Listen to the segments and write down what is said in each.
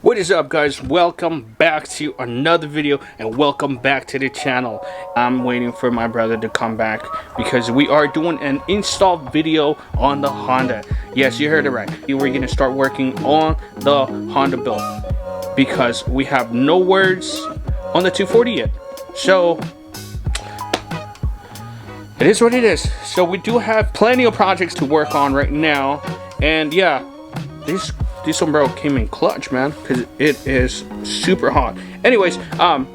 What is up, guys? Welcome back to another video and welcome back to the channel. I'm waiting for my brother to come back because we are doing an install video on the Honda. Yes, you heard it right. We're gonna start working on the Honda build because we have no words on the 240 yet. So it is what it is. So we do have plenty of projects to work on right now, and yeah, this sombrero came in clutch, man, because it is super hot. Anyways, I'm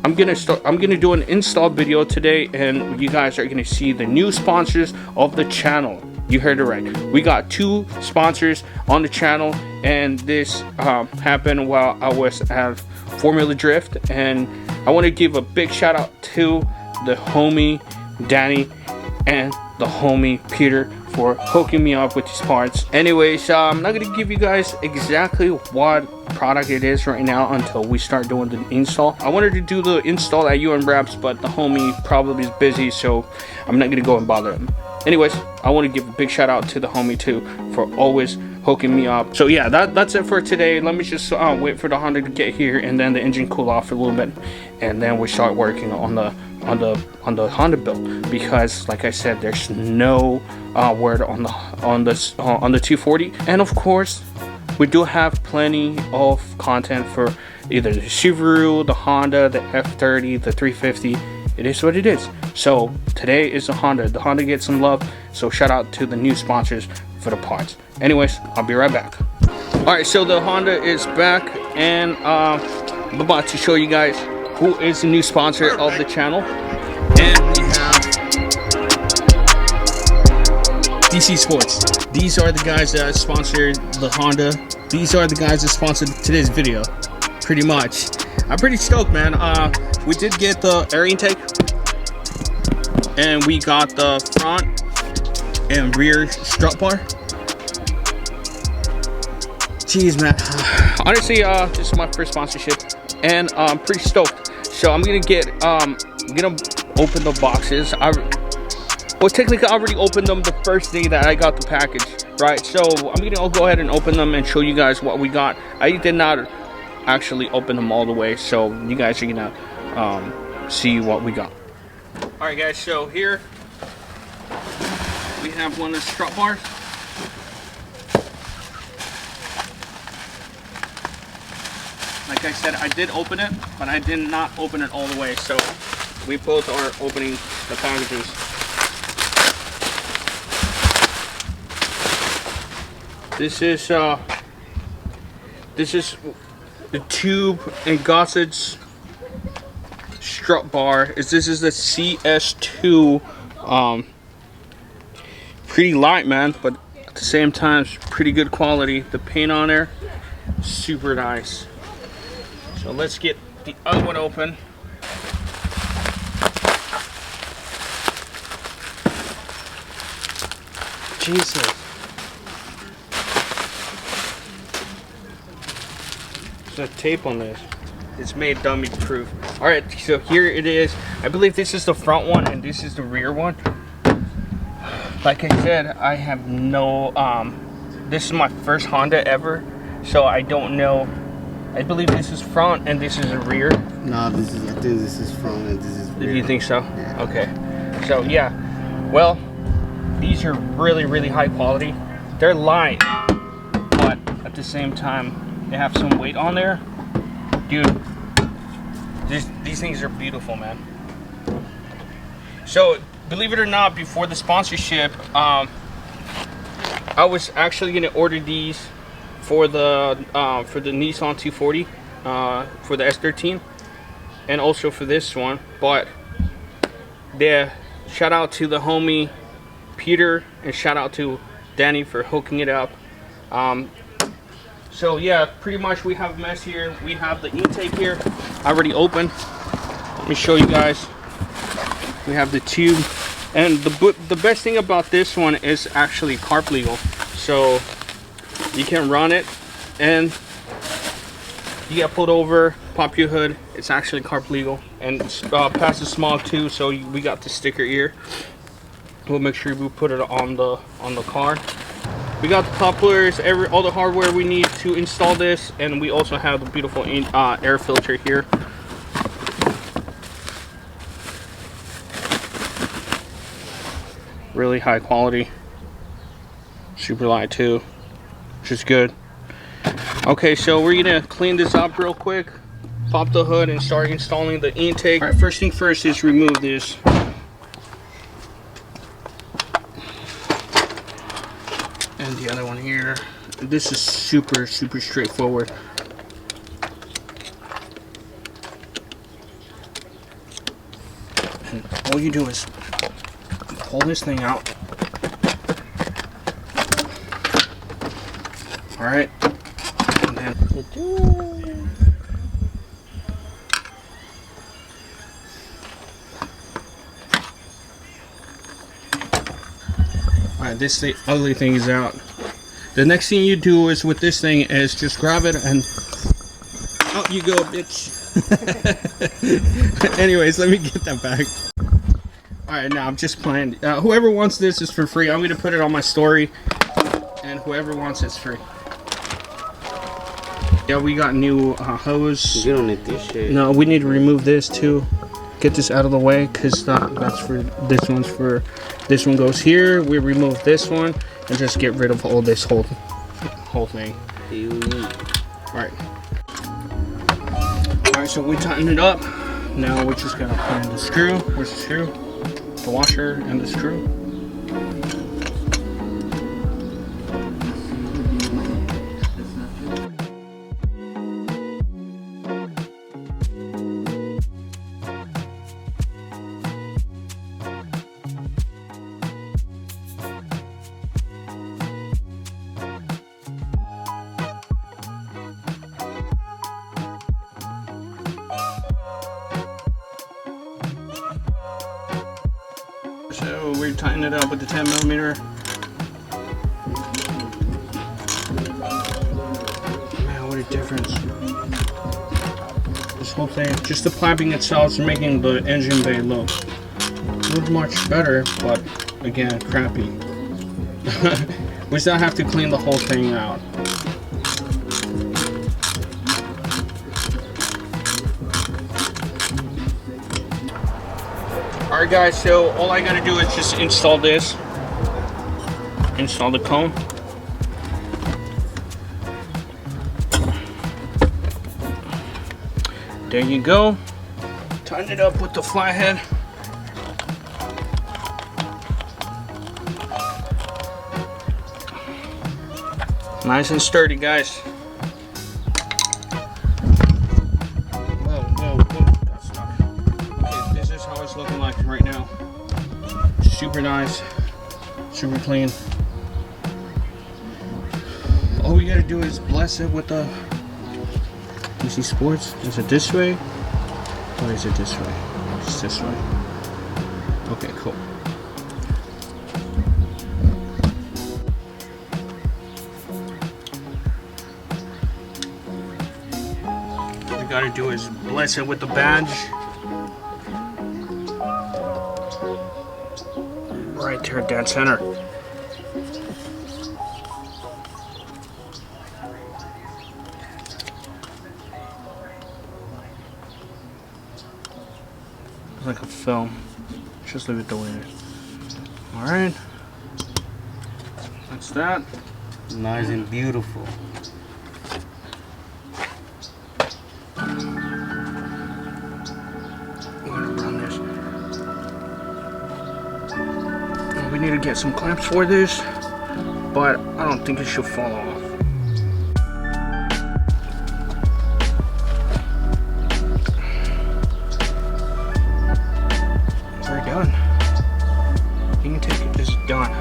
gonna do an install video today, and you guys are gonna see the new sponsors of the channel. You heard it right. We got two sponsors on the channel, and this happened while I was at Formula Drift, and I want to give a big shout out to the homie Danny and the homie Peter for hooking me up with these parts. Anyways, I'm not gonna give you guys exactly what product it is right now until we start doing the install. I wanted to do the install at UN Wraps, but the homie probably is busy, so I'm not gonna go and bother him. Anyways, I want to give a big shout out to the homie too for always hooking me up. So yeah, that's it for today. Let me just wait for the Honda to get here and then the engine cool off a little bit, and then we start working on the Honda build, because like I said, there's no word on the 240, and of course we do have plenty of content for either the Subaru, the Honda, the F30, the 350. It is what it is. So today is the Honda gets some love, so shout out to the new sponsors for the parts. Anyways, I'll be right back. Alright, so the Honda is back, and I'm about to show you guys who is the new sponsor of the channel. And we have DC Sports. These are the guys that sponsored the Honda. These are the guys that sponsored today's video, pretty much. I'm pretty stoked, man. We did get the air intake, and we got the front and rear strut bar. Jeez, man. Honestly, this is my first sponsorship, and I'm pretty stoked. So I'm gonna open the boxes. Well, technically I already opened them the first day that I got the package, right? So I'm gonna go ahead and open them and show you guys what we got. I did not actually open them all the way, so you guys are gonna see what we got. All right, guys, so here we have one of the strut bars. Like I said, I did open it, but I did not open it all the way, so we both are opening the packages. This is the tube and Gossets strut bar. This is the CS2. Pretty light, man, but at the same time pretty good quality. The paint on there, super nice. So let's get the other one open. Jesus. There's a tape on this. It's made dummy proof. Alright, so here it is. I believe this is the front one and this is the rear one. Like I said, I have no this is my first Honda ever, so I don't know. I believe this is front and this is a rear. No, I think this is front and this is rear. You think so? Yeah. Okay. So yeah. Well, these are really high quality. They're light, but at the same time they have some weight on there. Dude, these things are beautiful, man. So believe it or not, before the sponsorship, I was actually gonna order these for the Nissan 240, for the S13, and also for this one. But yeah, shout out to the homie Peter and shout out to Danny for hooking it up. So yeah, pretty much we have a mess here. We have the intake here already open. Let me show you guys. We have the tube, and the best thing about this one is actually carb legal. So you can run it and you get pulled over, pop your hood. It's actually carb legal and passes smog too. So we got the sticker here. We'll make sure we put it on the car. We got the couplers, all the hardware we need to install this, and we also have the beautiful air filter here. Really high quality. Super light too, which is good. Okay, so we're gonna clean this up real quick, pop the hood, and start installing the intake. All right, first thing first is remove this. And the other one here. This is super straightforward. And all you do is pull this thing out. All right, and then alright, this ugly thing is out. The next thing you do is with this thing is just grab it and out you go, bitch. Anyways, let me get that back. Alright, now I'm just playing. Whoever wants this is for free. I'm going to put it on my story, and whoever wants it's free. Yeah, we got new hose. You don't need this shit. No, we need to remove this too. Get this out of the way, because that's for this one's for this one goes here. We remove this one and just get rid of all this whole thing. Alright, so we tighten it up. Now we're just gonna put in the screw. Where's the screw? The washer and the screw. So we're tightening it up with the 10mm. Man, what a difference. This whole thing, just the piping itself is making the engine bay look much better, but again, crappy. We still have to clean the whole thing out. Alright guys, so all I gotta do is just install this. Install the cone. There you go. Tighten it up with the flathead. Nice and sturdy, guys. Looking like right now. Super nice, super clean. All we gotta do is bless it with the DC Sports. Is it this way or is it this way? It's this way. Okay, cool. All we gotta do is bless it with the badge. Right there, dead center. It's like a film. Just leave it the way it is. Alright. That's that. Nice and beautiful. We need to get some clamps for this, but I don't think it should fall off. We're done. You can take it, it's done.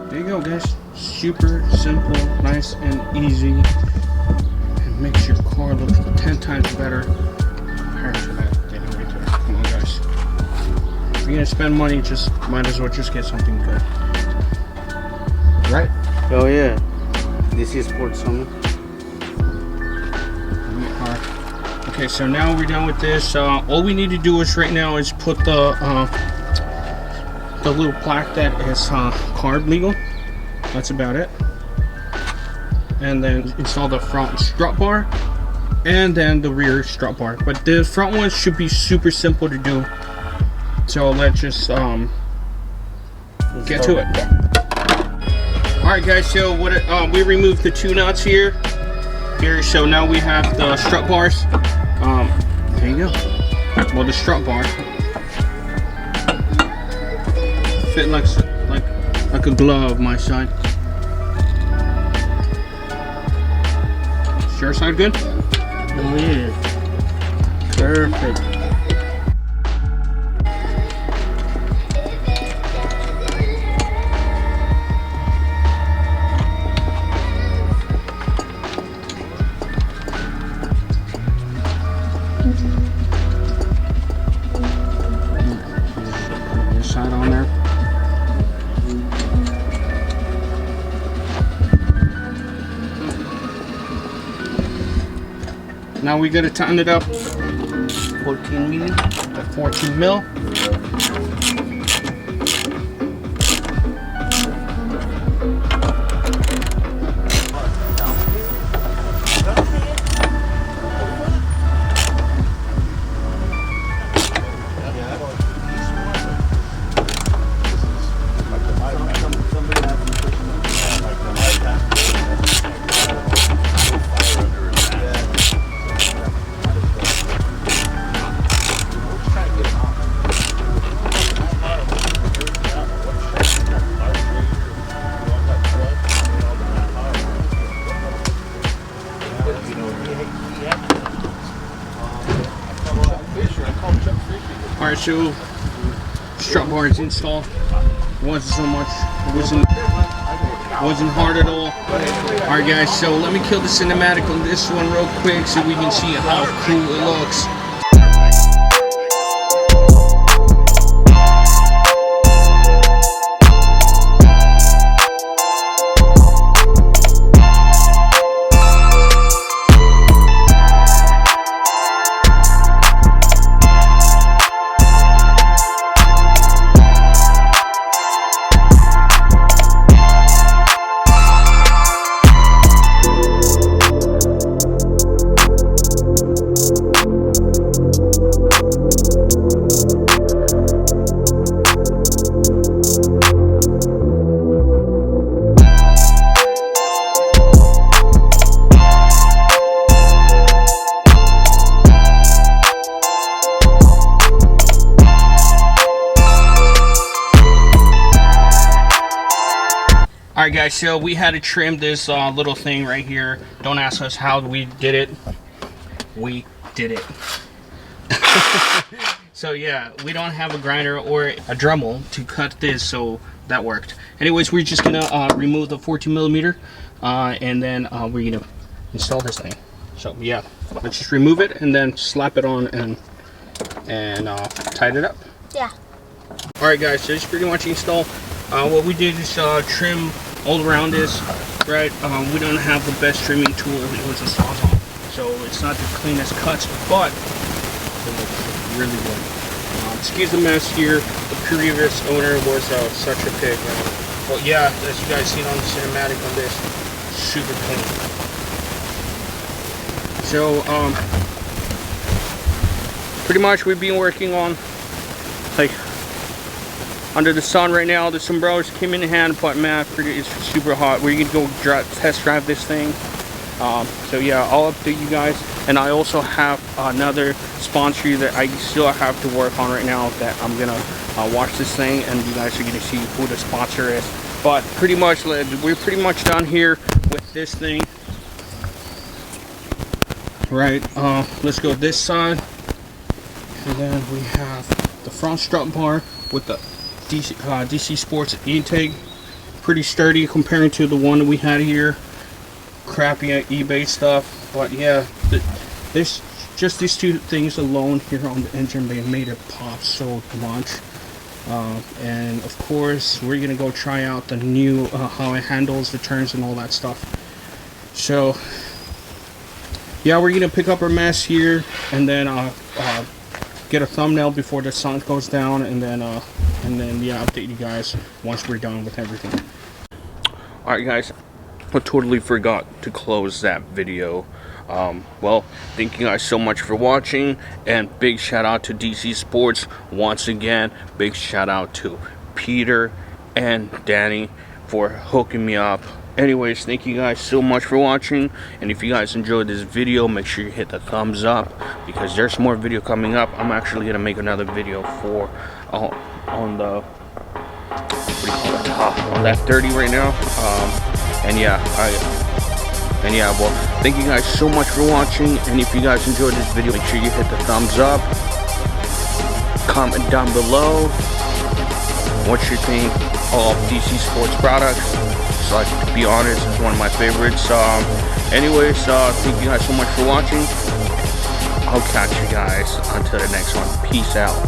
There you go, guys. Super simple, nice and easy, and makes your car look 10 times better. To that thing right there. Come on, guys. If you're gonna spend money, just might as well just get something good, right? Oh yeah, Dcsporauto. We are Okay, so now we're done with this. All we need to do is right now is put the little plaque that is carb legal. That's about it. And then install the front strut bar and then the rear strut bar. But the front one should be super simple to do. So let's just get to it. Alright guys, so what we removed the 2 nuts here. So now we have the strut bars. There you go. Well, the strut bar fit like a glove, my side. Sure side good? Oh yeah. Perfect. This side on there. Now we gotta tighten it up. 14 million. At 14 mil. Alright, so strut bar is installed. Wasn't so much. It wasn't hard at all. Alright guys, so let me kill the cinematic on this one real quick so we can see how cool it looks. Alright guys, so we had to trim this little thing right here. Don't ask us how we did it. We did it. So yeah, we don't have a grinder or a Dremel to cut this, so that worked. Anyways, we're just gonna remove the 14 millimeter and then we're gonna install this thing. So yeah, let's just remove it and then slap it on and tighten it up. Yeah. Alright guys, so this is pretty much installed. What we did is trim all around this, right? We don't have the best trimming tool. It was a Sawzall, so it's not the cleanest cuts, but it looks really good. Excuse the mess here. The previous owner was such a pig. But yeah, as you guys seen on the cinematic on this, super clean. So pretty much we've been working on like under the sun right now. The sombreros came in hand, but man, it's super hot. We're gonna go test drive this thing. So yeah, I'll update you guys. And I also have another sponsor that I still have to work on right now that I'm gonna watch this thing, and you guys are gonna see who the sponsor is. But pretty much, we're pretty much done here with this thing. Right, let's go this side. And then we have the front strut bar with the DC Sports intake. Pretty sturdy comparing to the one that we had here. Crappy eBay stuff, but yeah, this just these two things alone here on the engine, they made it pop so much. And of course, we're gonna go try out the new how it handles the turns and all that stuff. So yeah, we're gonna pick up our mess here, and then get a thumbnail before the sun goes down, and then yeah, update you guys once we're done with everything. All right, guys, I totally forgot to close that video. Well, thank you guys so much for watching, and big shout out to DC Sports once again. Big shout out to Peter and Danny for hooking me up. Anyways, thank you guys so much for watching, and if you guys enjoyed this video, make sure you hit the thumbs up, because there's more video coming up. I'm actually gonna make another video for on the, what do you call it, on that 30 right now. And yeah, well, thank you guys so much for watching, and if you guys enjoyed this video, make sure you hit the thumbs up, comment down below what you think of DC Sports products. So, to be honest, it's one of my favorites. Anyways, thank you guys so much for watching. I'll catch you guys until the next one. Peace out.